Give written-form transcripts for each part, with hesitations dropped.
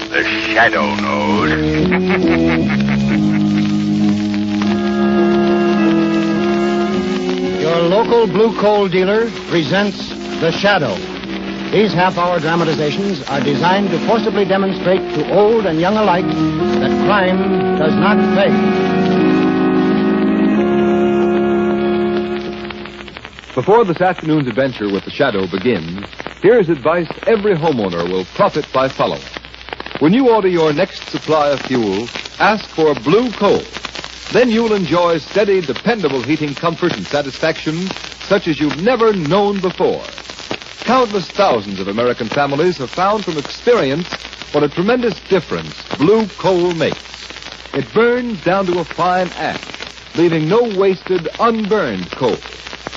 The Shadow knows. Your local blue coal dealer presents The Shadow. These half-hour dramatizations are designed to forcibly demonstrate to old and young alike that crime does not pay. Before this afternoon's adventure with The Shadow begins, here's advice every homeowner will profit by following. When you order your next supply of fuel, ask for blue coal. Then you'll enjoy steady, dependable heating comfort and satisfaction such as you've never known before. Countless thousands of American families have found from experience what a tremendous difference blue coal makes. It burns down to a fine ash, leaving no wasted, unburned coal.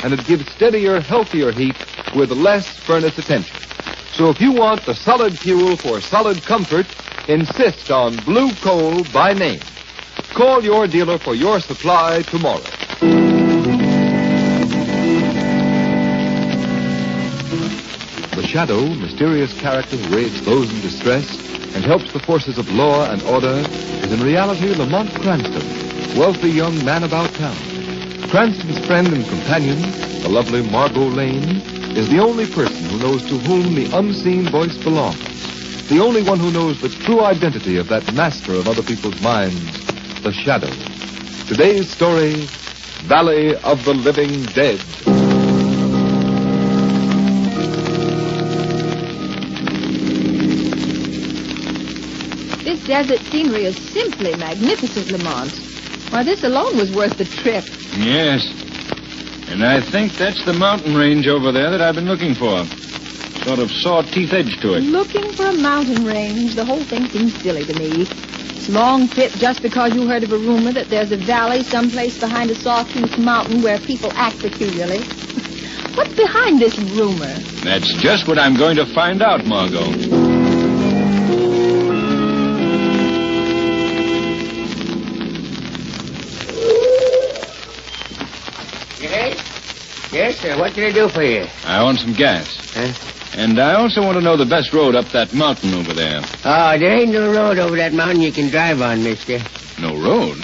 And it gives steadier, healthier heat with less furnace attention. So if you want the solid fuel for solid comfort, insist on blue coal by name. Call your dealer for your supply tomorrow. The Shadow, mysterious character who aids those in distress and helps the forces of law and order, is in reality Lamont Cranston, wealthy young man about town. Cranston's friend and companion, the lovely Margot Lane, is the only person who knows to whom the unseen voice belongs. The only one who knows the true identity of that master of other people's minds, the Shadow. Today's story, Valley of the Living Dead. This desert scenery is simply magnificent, Lamont. Why, this alone was worth the trip. Yes. And I think that's the mountain range over there that I've been looking for. Sort of saw-teeth edge to it. Looking for a mountain range. The whole thing seems silly to me. It's a long trip just because you heard of a rumor that there's a valley someplace behind a sawtooth mountain where people act peculiarly. What's behind this rumor? That's just what I'm going to find out, Margot. Yes, sir. What can I do for you? I want some gas. Huh? And I also want to know the best road up that mountain over there. Oh, there ain't no road over that mountain you can drive on, mister. No road?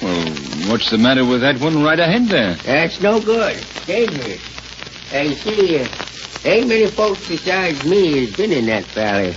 Well, what's the matter with that one right ahead there? That's no good. Dangerous. You see, ain't many folks besides me has been in that valley.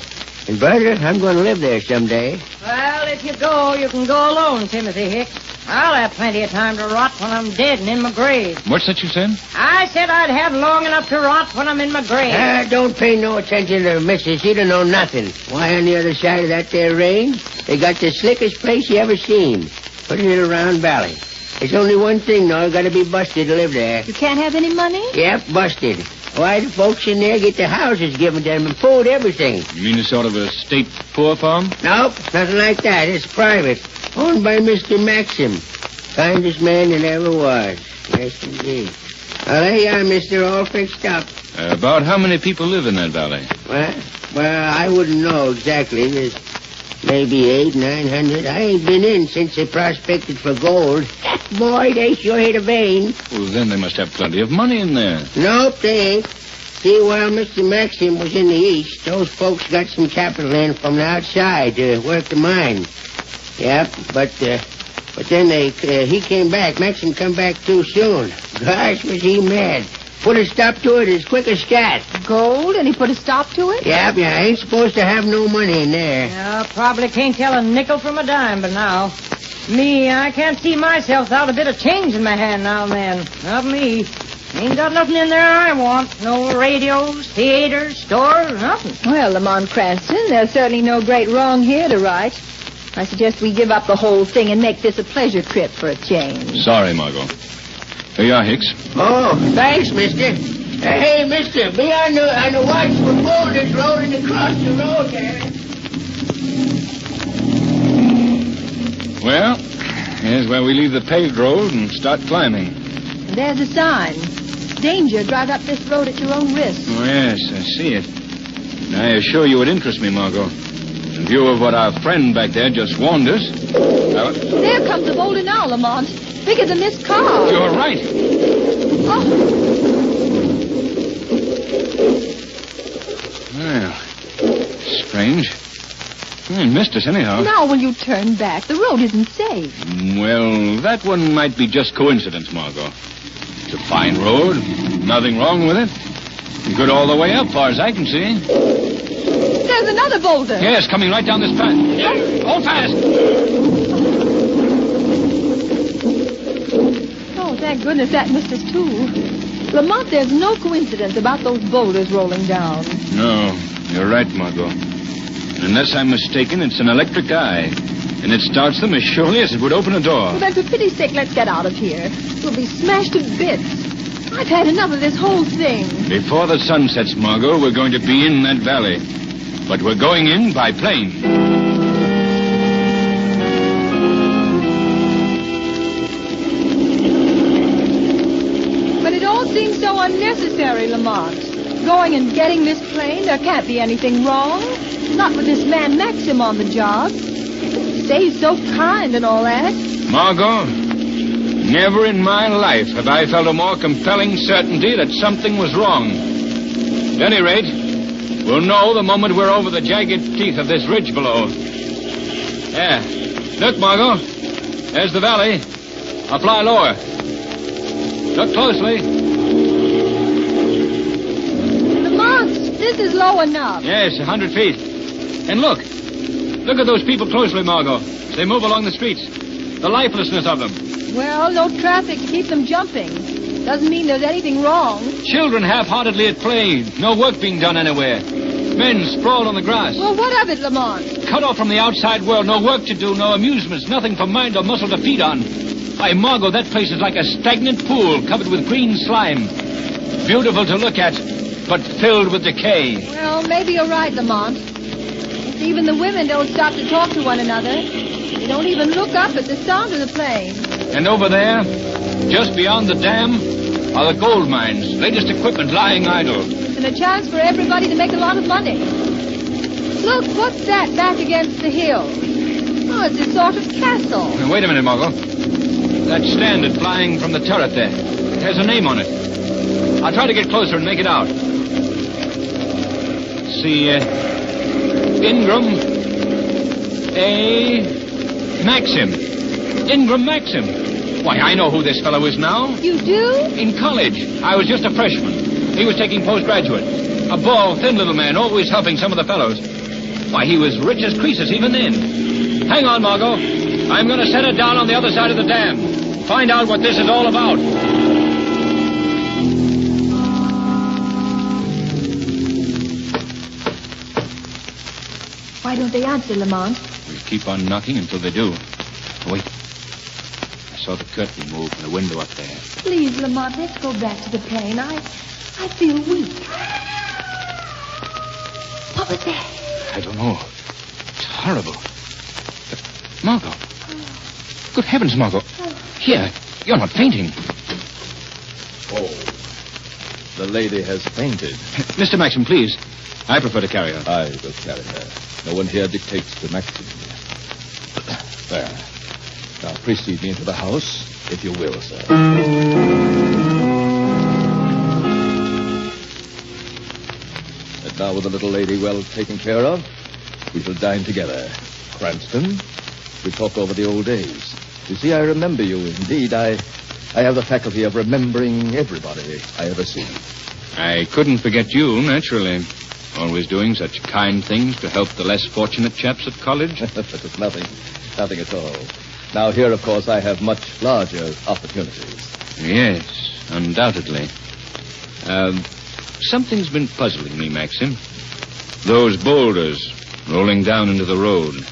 And, brother, I'm going to live there someday. Well, if you go, you can go alone, Timothy Hicks. I'll have plenty of time to rot when I'm dead and in my grave. What's that you said? I said I'd have long enough to rot when I'm in my grave. Don't pay no attention to missus. She don't know nothing. Why, on the other side of that there range, they got the slickest place you ever seen. Put it in a round valley. There's only one thing, though. Got to be busted to live there. You can't have any money? Yep, busted. Why, the folks in there get their houses given to them and food, everything. You mean a sort of a state poor farm? Nope, nothing like that. It's private. Owned by Mr. Maxim. Kindest man that ever was. Yes, indeed. Well, there you are, mister, all fixed up. About how many people live in that valley? Well, I wouldn't know exactly. There's maybe 800-900. I ain't been in since they prospected for gold. Boy, they sure hit a vein. Well, then they must have plenty of money in there. Nope, they ain't. See, while Mr. Maxim was in the east, those folks got some capital in from the outside to work the mine. Yep, but then he came back. Maxim come back too soon. Gosh, was he mad. Put a stop to it as quick as scat. Gold? And he put a stop to it? Yep, I ain't supposed to have no money in there. Probably can't tell a nickel from a dime, but now. Me, I can't see myself without a bit of change in my hand now and then. Not me. Ain't got nothing in there I want. No radios, theaters, stores, nothing. Well, Lamont Cranston, there's certainly no great wrong here to right. I suggest we give up the whole thing and make this a pleasure trip for a change. Sorry, Margot. Here you are, Hicks. Oh, thanks, mister. Hey, mister, be on the watch for boulders rolling across the road there. Well, here's where we leave the paved road and start climbing. There's a sign. Danger, drive up this road at your own risk. Oh, yes, I see it. I assure you it interests me, Margot. In view of what our friend back there just warned us. There comes the boulder now, Lamont. Bigger than this car. You're right. Oh. Well, strange. Missed us anyhow. Now will you turn back? The road isn't safe. Well, that one might be just coincidence, Margot. It's a fine road. Nothing wrong with it. Good all the way up, far as I can see. There's another boulder. Yes, coming right down this path. Hold fast. Oh, thank goodness that missed us, too. Lamont, there's no coincidence about those boulders rolling down. No, you're right, Margot. Unless I'm mistaken, it's an electric eye. And it starts them as surely as it would open a door. Well, then, for pity's sake, let's get out of here. We'll be smashed to bits. I've had enough of this whole thing. Before the sun sets, Margot, we're going to be in that valley. But we're going in by plane. But it all seems so unnecessary, Lamont. Going and getting this plane, there can't be anything wrong. Not with this man Maxim on the job. Say he's so kind and all that. Margot, never in my life have I felt a more compelling certainty that something was wrong. At any rate, we'll know the moment we're over the jagged teeth of this ridge below. There. Look, Margot. There's the valley. I'll fly lower. Look closely. Lamont, this is low enough. Yes, 100 feet. And look. Look at those people closely, Margot. They move along the streets. The lifelessness of them. Well, no traffic to keep them jumping. Doesn't mean there's anything wrong. Children half-heartedly at play. No work being done anywhere. Men sprawled on the grass. Well, what of it, Lamont? Cut off from the outside world. No work to do, no amusements, nothing for mind or muscle to feed on. Why, Margot, that place is like a stagnant pool covered with green slime. Beautiful to look at, but filled with decay. Well, maybe you're right, Lamont. Even the women don't stop to talk to one another. They don't even look up at the sound of the plane. And over there, just beyond the dam, are the gold mines. Latest equipment lying idle. And a chance for everybody to make a lot of money. Look, what's that back against the hill? Oh, it's a sort of castle. Now, wait a minute, Margot. That standard flying from the turret there. It has a name on it. I'll try to get closer and make it out. See, Ingram A. Maxim. Ingram Maxim. Why, I know who this fellow is now. You do? In college. I was just a freshman. He was taking postgraduate. A bald, thin little man, always helping some of the fellows. Why, he was rich as Croesus even then. Hang on, Margot. I'm going to set it down on the other side of the dam. Find out what this is all about. Why don't they answer, Lamont? We'll keep on knocking until they do. Wait. I saw the curtain move in the window up there. Please, Lamont, let's go back to the plane. I feel weak. What was that? I don't know. It's horrible. But, Margot. Good heavens, Margot. Here, you're not fainting. Oh, the lady has fainted. Mr. Maxim, please. I prefer to carry her. I will carry her. No one here dictates to Maxim. There. Now, precede me into the house, if you will, sir. And now, with the little lady well taken care of, we shall dine together. Cranston, we talk over the old days. You see, I remember you. Indeed, I have the faculty of remembering everybody I ever see. I couldn't forget you, naturally. Always doing such kind things to help the less fortunate chaps at college. It's nothing at all. Now, here, of course, I have much larger opportunities. Yes, undoubtedly. Something's been puzzling me, Maxim. Those boulders rolling down into the road.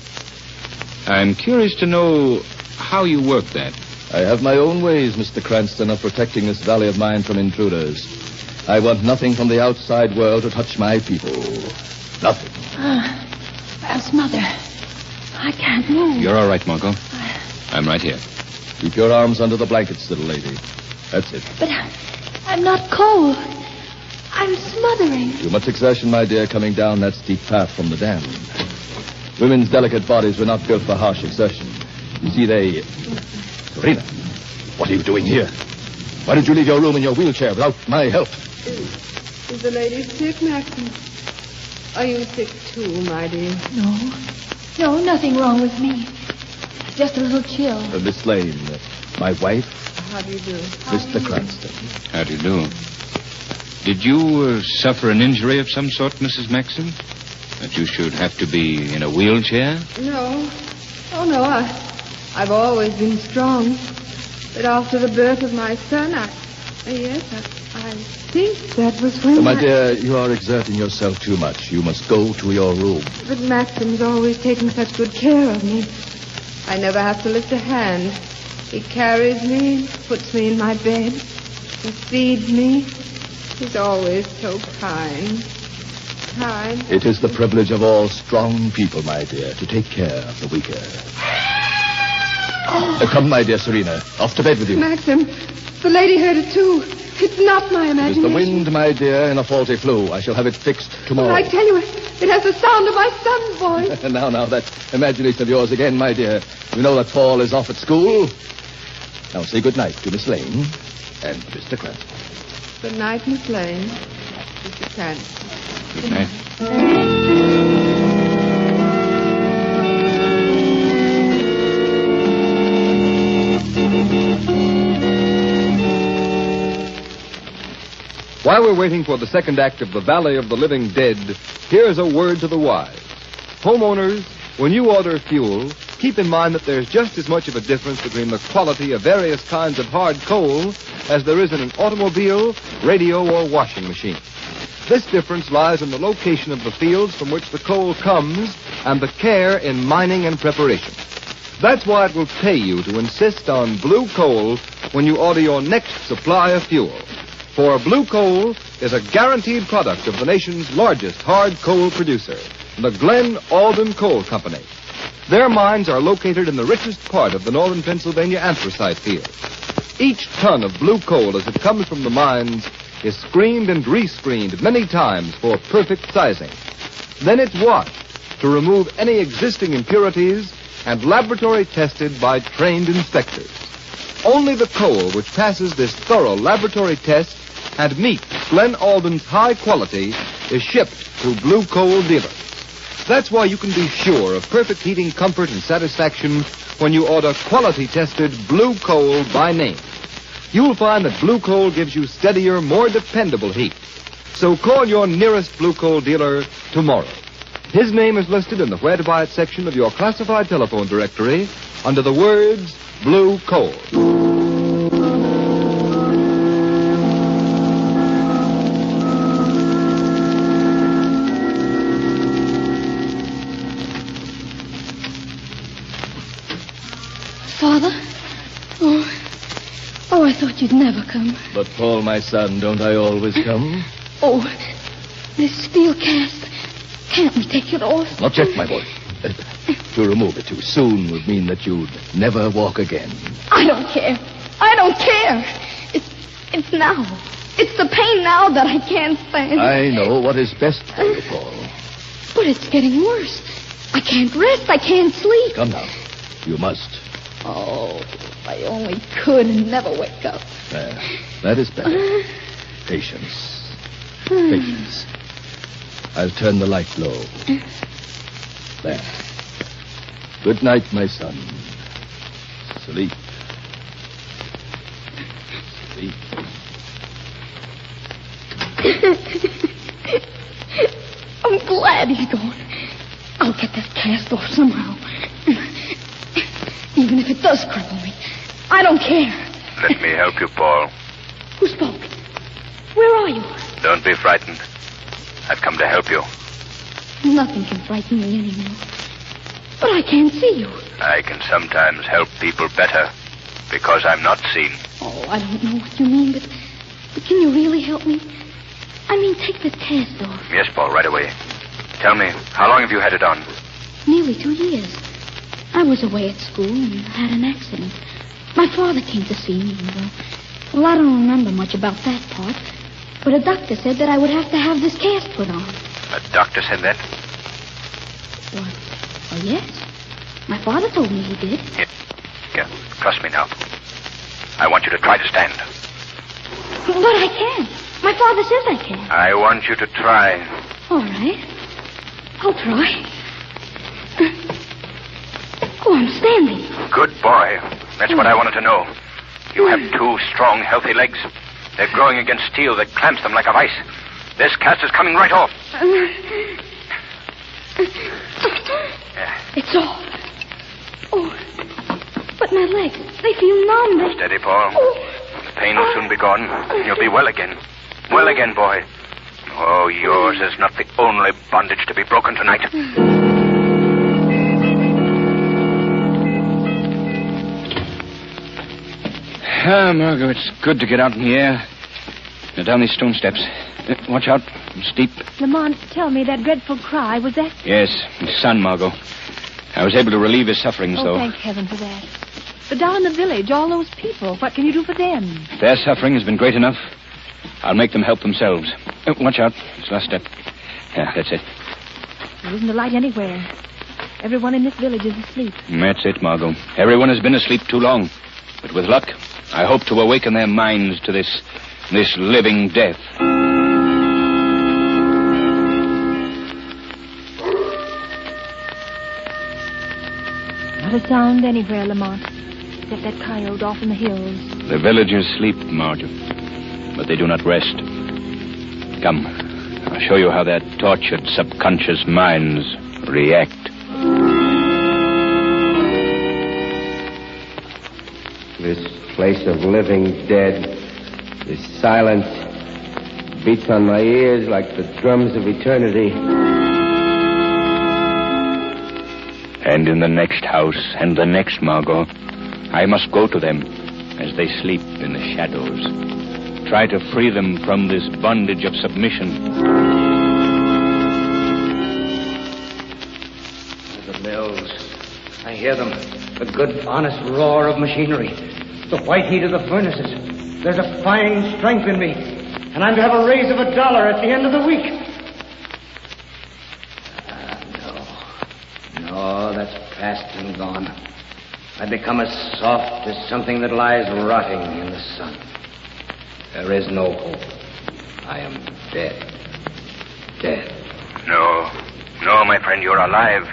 I'm curious to know how you work that. I have my own ways, Mr. Cranston, of protecting this valley of mine from intruders. I want nothing from the outside world to touch my people. Nothing. Where's Mother? I can't move. You're all right, Margot. I'm right here. Keep your arms under the blankets, little lady. That's it. But I'm not cold. I'm smothering. Too much exertion, my dear, coming down that steep path from the dam. Women's delicate bodies were not built for harsh exertion. You see, they... Serena, what are you doing here? Why did you leave your room in your wheelchair without my help? Is the lady sick, Maxim? Are you sick too, my dear? No. No, nothing wrong with me. Just a little chill. Miss Lane, my wife, How do you do? Mr. Cranston. How do you do? Did you suffer an injury of some sort, Mrs. Maxim? That you should have to be in a wheelchair? No. Oh, no, I've always been strong. But after the birth of my son, I think that was when My dear, you are exerting yourself too much. You must go to your room. But Maxim's always taken such good care of me. I never have to lift a hand. He carries me, puts me in my bed, and feeds me. He's always so kind. Kind. It is the privilege of all strong people, my dear, to take care of the weaker. Come, my dear Serena. Off to bed with you. Maxim, the lady heard it too. It's not my It is imagination. the wind, my dear, in a faulty flue. I shall have it fixed tomorrow. But I tell you, it has the sound of my son's voice. Now, that imagination of yours again, my dear. You know that Paul is off at school. Now say good night to Miss Lane and Mr. Cranston. Good night, Miss Lane. Mr. Cranston. Good night. While we're waiting for the second act of The Valley of the Living Dead, here's a word to the wise. Homeowners, when you order fuel, keep in mind that there's just as much of a difference between the quality of various kinds of hard coal as there is in an automobile, radio, or washing machine. This difference lies in the location of the fields from which the coal comes and the care in mining and preparation. That's why it will pay you to insist on blue coal when you order your next supply of fuel. For blue coal is a guaranteed product of the nation's largest hard coal producer, the Glen Alden Coal Company. Their mines are located in the richest part of the northern Pennsylvania anthracite field. Each ton of blue coal as it comes from the mines is screened and re-screened many times for perfect sizing. Then it's washed to remove any existing impurities and laboratory tested by trained inspectors. Only the coal which passes this thorough laboratory test and meets Glen Alden's high quality is shipped to blue coal dealers. That's why you can be sure of perfect heating comfort and satisfaction when you order quality-tested blue coal by name. You'll find that blue coal gives you steadier, more dependable heat. So call your nearest blue coal dealer tomorrow. His name is listed in the Where to Buy It section of your classified telephone directory under the words Blue Coal. Father? Oh, I thought you'd never come. But, Paul, my son, don't I always come? Oh, this steel cast. Can't we take it off? Not yet, my boy. To remove it too soon would mean that you'd never walk again. I don't care. I don't care. It's now. It's the pain now that I can't stand. I know what is best for you, Paul. But it's getting worse. I can't rest. I can't sleep. Come now. You must. Oh, if I only could and never wake up. That is better. Patience. Patience. I'll turn the light low. There. Good night, my son. Sleep. Sleep. I'm glad he's gone. I'll get that cast off somehow. Even if it does cripple me. I don't care. Let me help you, Paul. Who spoke? Where are you? Don't be frightened. I've come to help you. Nothing can frighten me anymore. But I can't see you. I can sometimes help people better because I'm not seen. Oh, I don't know what you mean, but can you really help me? I mean, take the cast off. Yes, Paul, right away. Tell me, how long have you had it on? Nearly 2 years. I was away at school and had an accident. My father came to see me. Well, I don't remember much about that part. But a doctor said that I would have to have this cast put on. A doctor said that? What? Oh, yes. My father told me he did. Here, trust me now. I want you to try to stand. But I can't. My father says I can. I want you to try. All right. I'll try. standing. Good boy. That's what I wanted to know. You have 2 strong, healthy legs. They're growing against steel that clamps them like a vice. This cast is coming right off. It's off. Oh, but my legs, they feel numb. Steady, Paul. The pain will soon be gone. You'll be well again. Well again, boy. Oh, yours is not the only bondage to be broken tonight. Ah, Margot, it's good to get out in the air. Now, down these stone steps. Watch out. It's steep. Lamont, tell me, that dreadful cry, was that... Yes, his son, Margot. I was able to relieve his sufferings, though. Thank heaven for that. But down in the village, all those people, what can you do for them? If their suffering has been great enough, I'll make them help themselves. Watch out. It's the last step. Yeah, that's it. There isn't a light anywhere. Everyone in this village is asleep. That's it, Margot. Everyone has been asleep too long. But with luck, I hope to awaken their minds to this living death. Not a sound anywhere, Lamont, except that coyote off in the hills. The villagers sleep, Margot, but they do not rest. Come, I'll show you how their tortured subconscious minds react. This place of living dead, this silence, beats on my ears like the drums of eternity. And in the next house and the next, Margot, I must go to them as they sleep in the shadows. Try to free them from this bondage of submission. The bells. I hear them. The good, honest roar of machinery. The white heat of the furnaces. There's a fine strength in me. And I'm to have a raise of $1 at the end of the week. No, that's past and gone. I've become as soft as something that lies rotting in the sun. There is no hope. I am dead. Dead. No, my friend, you're alive.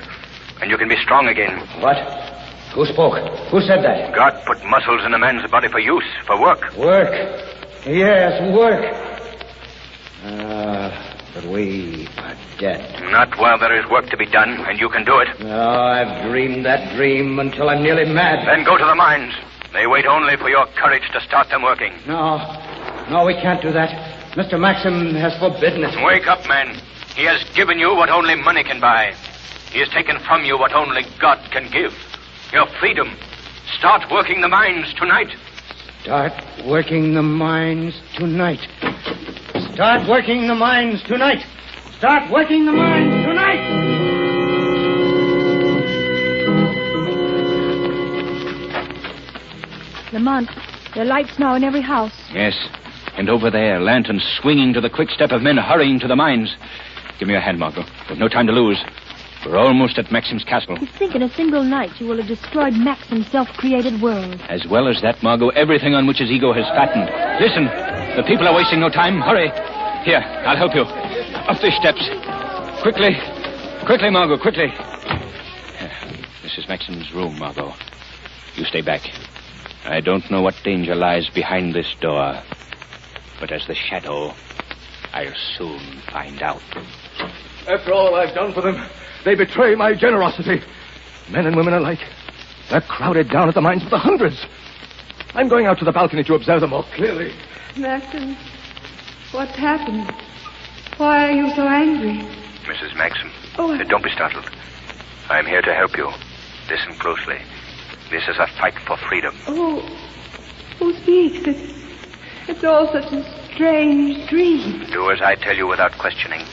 And you can be strong again. What? Who spoke? Who said that? God put muscles in a man's body for use, for work. Work? Yes, work. But we are dead. Not while there is work to be done, and you can do it. No, I've dreamed that dream until I'm nearly mad. Then go to the mines. They wait only for your courage to start them working. No, we can't do that. Mr. Maxim has forbidden it. Wake up, man. He has given you what only money can buy. He has taken from you what only God can give. Your freedom. Start working the mines tonight. Start working the mines tonight. Start working the mines tonight. Start working the mines tonight. Lamont, there are lights now in every house. Yes, and over there, lanterns swinging to the quick step of men hurrying to the mines. Give me your hand, Margot. There's no time to lose. We're almost at Maxim's castle. You think in a single night you will have destroyed Maxim's self-created world. As well as that, Margot, everything on which his ego has fattened. Listen, the people are wasting no time. Hurry. Here, I'll help you. Up these steps. Quickly. Quickly, Margot, quickly. This is Maxim's room, Margot. You stay back. I don't know what danger lies behind this door. But as the shadow, I'll soon find out. After all I've done for them, they betray my generosity. Men and women alike. They're crowded down at the mines by the hundreds. I'm going out to the balcony to observe them more clearly. Maxim, what's happened? Why are you so angry? Mrs. Maxim, Oh, don't be startled. I'm here to help you. Listen closely. This is a fight for freedom. Oh, who speaks? It's all such a strange dream. Do as I tell you without questioning.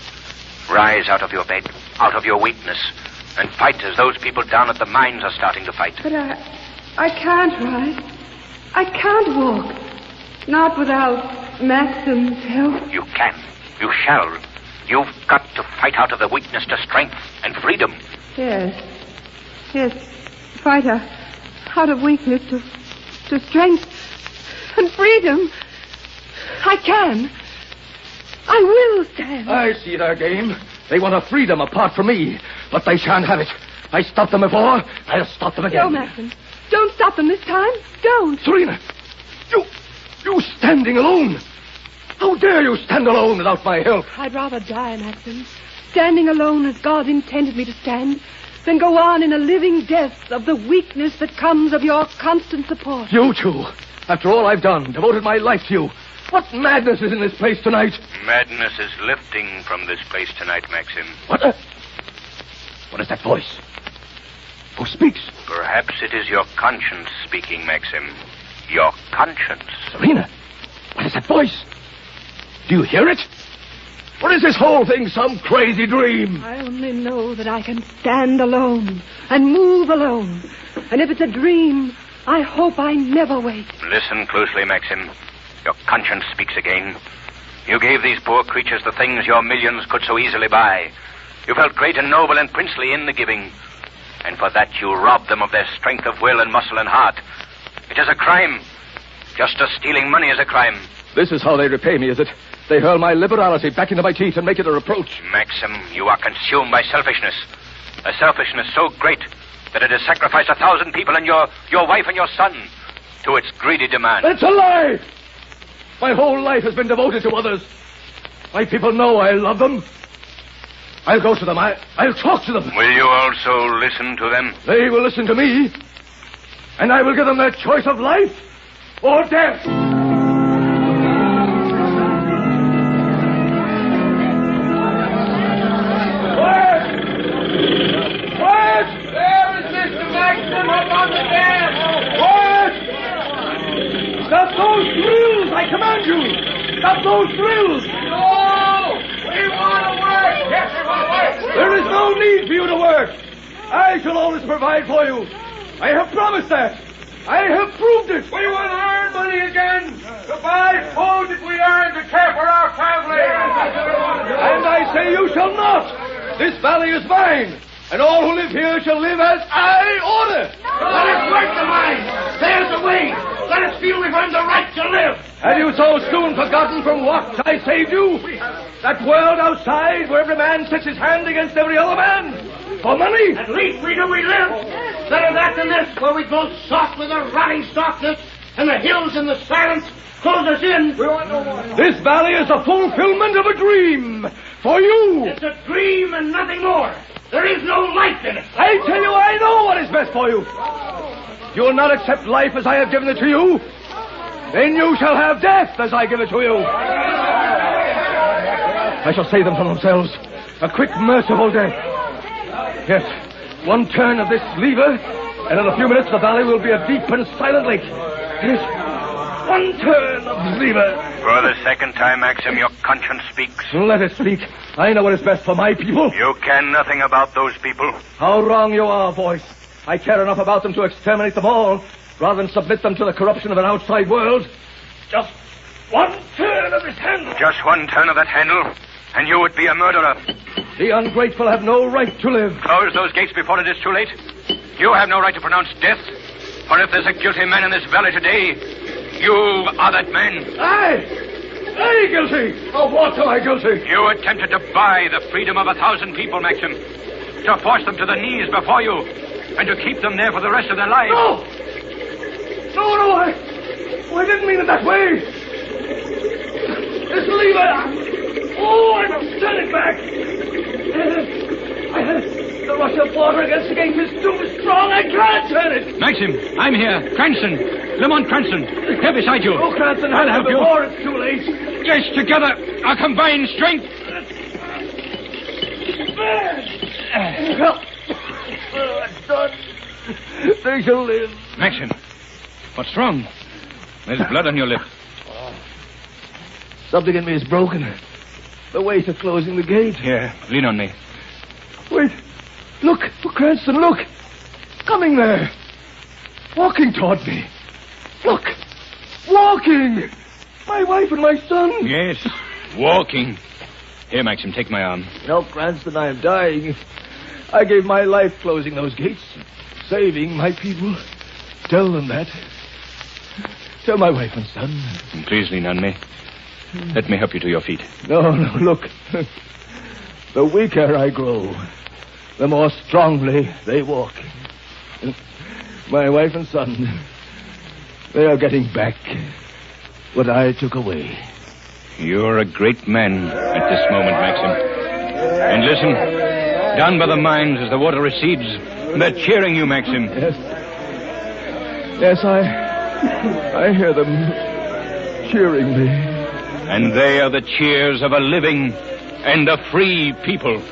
Rise out of your bed, out of your weakness, and fight as those people down at the mines are starting to fight. But I can't rise. I can't walk. Not without Maxim's help. You can. You shall. You've got to fight out of the weakness to strength and freedom. Yes. Fight out of weakness to strength and freedom. I can. I will stand. I see their game. They want a freedom apart from me, but they shan't have it. I stopped them before. I'll stop them again. No, Maxim. Don't stop them this time. Don't. Serena, you standing alone. How dare you stand alone without my help? I'd rather die, Maxim, standing alone as God intended me to stand, than go on in a living death of the weakness that comes of your constant support. You two, after all I've done, devoted my life to you. What madness is in this place tonight? Madness is lifting from this place tonight, Maxim. What is that voice? Who speaks? Perhaps it is your conscience speaking, Maxim. Your conscience. Serena, what is that voice? Do you hear it? Or is this whole thing some crazy dream? I only know that I can stand alone and move alone. And if it's a dream, I hope I never wake. Listen closely, Maxim. Your conscience speaks again. You gave these poor creatures the things your millions could so easily buy. You felt great and noble and princely in the giving. And for that you robbed them of their strength of will and muscle and heart. It is a crime. Just as stealing money is a crime. This is how they repay me, is it? They hurl my liberality back into my teeth and make it a reproach. Maxim, you are consumed by selfishness. A selfishness so great that it has sacrificed 1,000 people and your wife and your son to its greedy demand. That's a lie! My whole life has been devoted to others. My people know I love them. I'll go to them. I'll talk to them. Will you also listen to them? They will listen to me. And I will give them their choice of life or death. Stop those drills! I command you! Stop those drills! No! We want to work! Yes, we want to work! There is no need for you to work. I shall always provide for you. I have promised that. I have proved it. We will earn money again to buy food that we earn to care for our family. And I say you shall not. This valley is mine. And all who live here shall live as I order. Let us work the mine. There's the way. Let us feel we've earned the right to live. Have you so soon forgotten from what I saved you? That world outside where every man sets his hand against every other man? For money? At least we know we live. Better that than this, where we grow soft with the rotting softness, and the hills and the silence close us in. We want no more. This valley is the fulfillment of a dream. For you. It's a dream and nothing more. There is no life in it. I tell you, I know what is best for you. You will not accept life as I have given it to you. Then you shall have death as I give it to you. I shall save them from themselves. A quick, merciful death. Yes, one turn of this lever, and in a few minutes the valley will be a deep and silent lake. Yes, one turn of the lever. For the second time, Maxim, your conscience speaks. Let it speak. I know what is best for my people. You care nothing about those people. How wrong you are, voice. I care enough about them to exterminate them all, rather than submit them to the corruption of an outside world. Just one turn of this handle. Just one turn of that handle, and you would be a murderer. The ungrateful have no right to live. Close those gates before it is too late. You have no right to pronounce death. For if there's a guilty man in this valley today, you are that man. I guilty? Of what am I guilty? You attempted to buy the freedom of 1,000 people, Maxim. To force them to the knees before you, and to keep them there for the rest of their lives. No, I didn't mean it that way. This lever. Oh, I must turn it back. The rush of water against the gate is too strong. I can't turn it. Maxim, I'm here. Cranston. Lamont Cranston. Here beside you. Oh, Cranston, I'll help you. Before it's too late. Yes, together. Our combined strength. It's done. They shall live. Maxim, what's wrong? There's blood on your lip. Something in me is broken. The weight of closing the gate. Here, lean on me. Wait. Look, Cranston, look. Coming there. Walking toward me. Look. Walking. My wife and my son. Yes, walking. Here, Maxim, take my arm. No, Cranston, I am dying. I gave my life closing those gates, saving my people. Tell them that. Tell my wife and son. Please lean on me. Let me help you to your feet. No, look. The weaker I grow, the more strongly they walk. My wife and son, they are getting back what I took away. You're a great man at this moment, Maxim. And listen, down by the mines as the water recedes, they're cheering you, Maxim. Yes, I hear them cheering me. And they are the cheers of a living and a free people.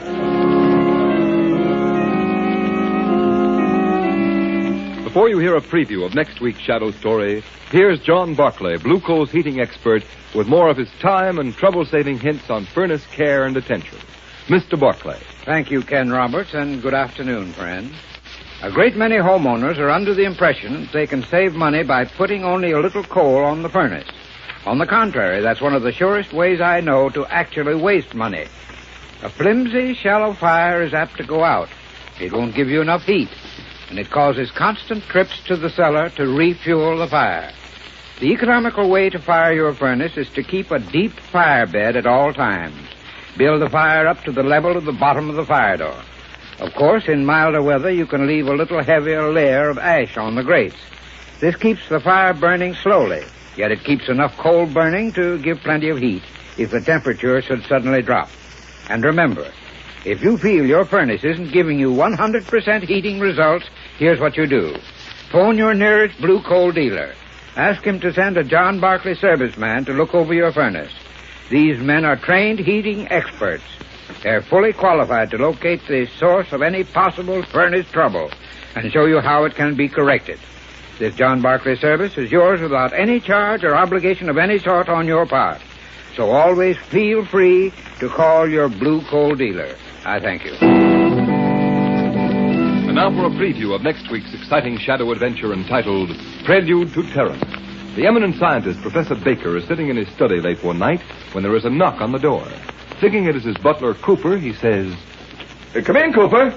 Before you hear a preview of next week's Shadow story, here's John Barclay, Blue Coal's heating expert, with more of his time and trouble-saving hints on furnace care and attention. Mr. Barclay. Thank you, Ken Roberts, and good afternoon, friends. A great many homeowners are under the impression that they can save money by putting only a little coal on the furnace. On the contrary, that's one of the surest ways I know to actually waste money. A flimsy, shallow fire is apt to go out. It won't give you enough heat, and it causes constant trips to the cellar to refuel the fire. The economical way to fire your furnace is to keep a deep fire bed at all times. Build the fire up to the level of the bottom of the fire door. Of course, in milder weather, you can leave a little heavier layer of ash on the grates. This keeps the fire burning slowly, yet it keeps enough coal burning to give plenty of heat if the temperature should suddenly drop. And remember, if you feel your furnace isn't giving you 100% heating results, here's what you do. Phone your nearest Blue Coal dealer. Ask him to send a John Barclay serviceman to look over your furnace. These men are trained heating experts. They're fully qualified to locate the source of any possible furnace trouble and show you how it can be corrected. This John Barclay service is yours without any charge or obligation of any sort on your part. So always feel free to call your Blue Coal dealer. I thank you. And now for a preview of next week's exciting shadow adventure entitled Prelude to Terror. The eminent scientist, Professor Baker, is sitting in his study late one night when there is a knock on the door. Thinking it is his butler, Cooper, he says, Come in, Cooper.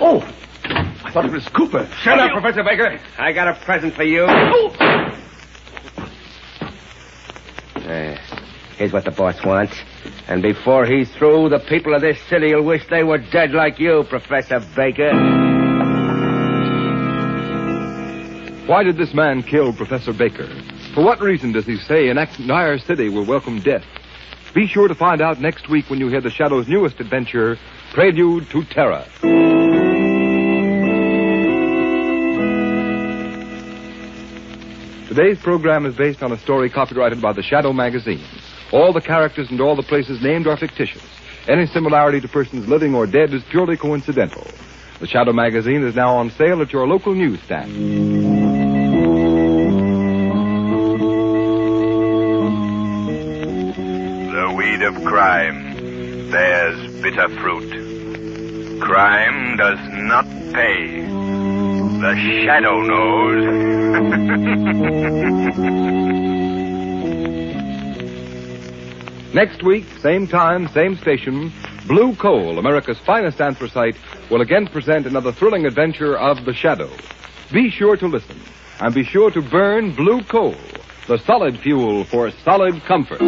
Oh, I thought it was Cooper. Shut up, Professor Baker. I got a present for you. Here's what the boss wants. And before he's through, the people of this city will wish they were dead like you, Professor Baker. Why did this man kill Professor Baker? For what reason does he say an entire city will welcome death? Be sure to find out next week when you hear the Shadow's newest adventure, Prelude to Terror. Today's program is based on a story copyrighted by the Shadow magazine. All the characters and all the places named are fictitious. Any similarity to persons living or dead is purely coincidental. The Shadow magazine is now on sale at your local newsstand. The weed of crime bears bitter fruit. Crime does not pay. The Shadow knows. Next week, same time, same station, Blue Coal, America's finest anthracite, will again present another thrilling adventure of the Shadow. Be sure to listen, and be sure to burn Blue Coal, the solid fuel for solid comfort.